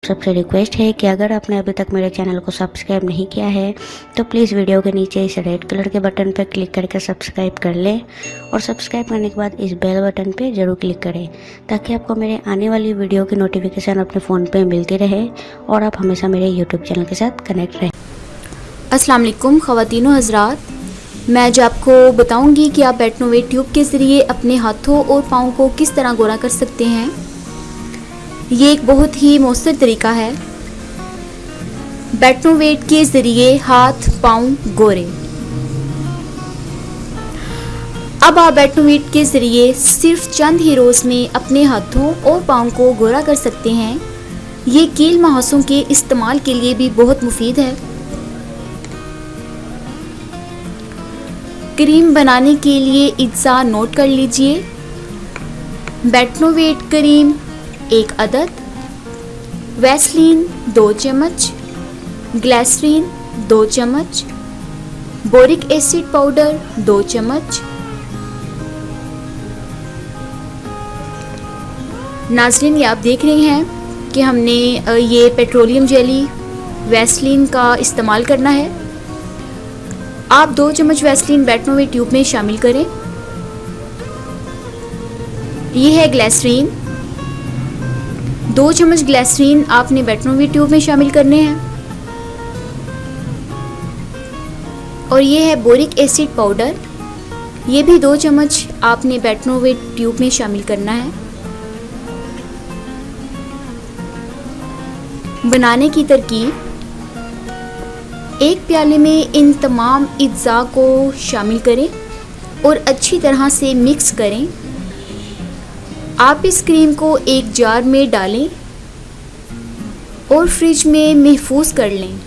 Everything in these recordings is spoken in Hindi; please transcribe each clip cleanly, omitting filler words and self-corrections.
सबसे रिक्वेस्ट है कि अगर आपने अभी तक मेरे चैनल को सब्सक्राइब नहीं किया है तो प्लीज़ वीडियो के नीचे इस रेड कलर के बटन पर क्लिक करके सब्सक्राइब कर लें और सब्सक्राइब करने के बाद इस बेल बटन पे ज़रूर क्लिक करें ताकि आपको मेरे आने वाली वीडियो की नोटिफिकेशन अपने फ़ोन पे मिलती रहे और आप हमेशा मेरे यूट्यूब चैनल के साथ कनेक्ट रहें। अस्सलाम वालेकुम ख़वातीन व हज़रात, मैं आज आपको बताऊंगी कि आप बेटनोवेट ट्यूब के ज़रिए अपने हाथों और पाँव को किस तरह गोरा कर सकते हैं। ये एक बहुत ही मौसर तरीका है। बेटनोवेट के ज़रिए हाथ पाँव गोरे। अब आप बेटनोवेट के ज़रिए सिर्फ चंद ही रोज़ में अपने हाथों और पाँव को गोरा कर सकते हैं। ये कील महासों के इस्तेमाल के लिए भी बहुत मुफीद है। क्रीम बनाने के लिए इज्जा नोट कर लीजिए। बेटनोवेट क्रीम 1 अदद, वैसलीन 2 चम्मच, ग्लिसरीन 2 चम्मच, बोरिक एसिड पाउडर 2 चम्मच। नाज़रीन, ये आप देख रहे हैं कि हमने ये पेट्रोलियम जेली वैसलीन का इस्तेमाल करना है। आप 2 चम्मच वैसलीन बेटनोवेट ट्यूब में शामिल करें। यह है ग्लिसरीन, 2 चम्मच ग्लिसरीन आपने बेटनोवेट ट्यूब में शामिल करने हैं। और ये है बोरिक एसिड पाउडर, ये भी 2 चम्मच आपने बेटनोवेट ट्यूब में शामिल करना है। बनाने की तरकीब: 1 प्याले में इन तमाम अज्जा को शामिल करें और अच्छी तरह से मिक्स करें। आप इस क्रीम को एक जार में डालें और फ्रिज में महफूज कर लें।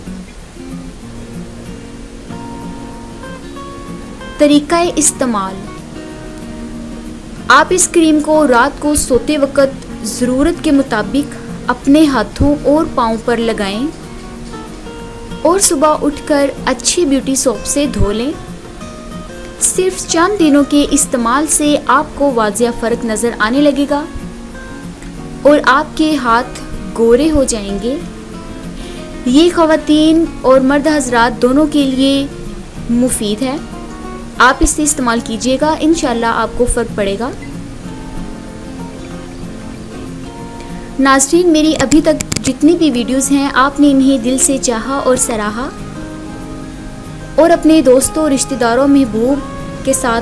तरीका इस्तेमाल: आप इस क्रीम को रात को सोते वक्त ज़रूरत के मुताबिक अपने हाथों और पाँव पर लगाएं और सुबह उठकर अच्छी ब्यूटी सोप से धो लें। सिर्फ चंद दिनों के इस्तेमाल से आपको वाज़िया फ़र्क नज़र आने लगेगा और आपके हाथ गोरे हो जाएंगे। ये ख़वातीन और मर्द हज़रात दोनों के लिए मुफीद है। आप इसे इस्तेमाल कीजिएगा, इंशाल्लाह आपको फ़र्क पड़ेगा। नाज़रीन, मेरी अभी तक जितनी भी वीडियोज़ हैं आपने इन्हें दिल से चाहा और सराहा और अपने दोस्तों, रिश्तेदारों, महबूब के साथ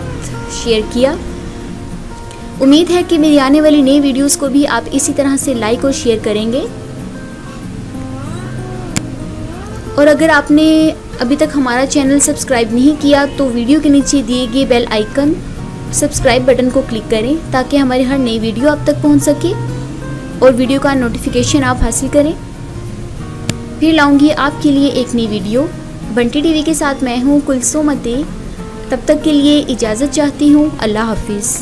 शेयर किया। उम्मीद है कि मेरी आने वाली नई वीडियोज़ को भी आप इसी तरह से लाइक और शेयर करेंगे। और अगर आपने अभी तक हमारा चैनल सब्सक्राइब नहीं किया तो वीडियो के नीचे दिए गए बेल आइकन सब्सक्राइब बटन को क्लिक करें ताकि हमारी हर नई वीडियो आप तक पहुंच सके और वीडियो का नोटिफिकेशन आप हासिल करें। फिर लाऊंगी आपके लिए एक नई वीडियो। बंटी टीवी के साथ मैं हूँ कुलसुम अते। तब तक के लिए इजाज़त चाहती हूँ। अल्लाह हाफिज़।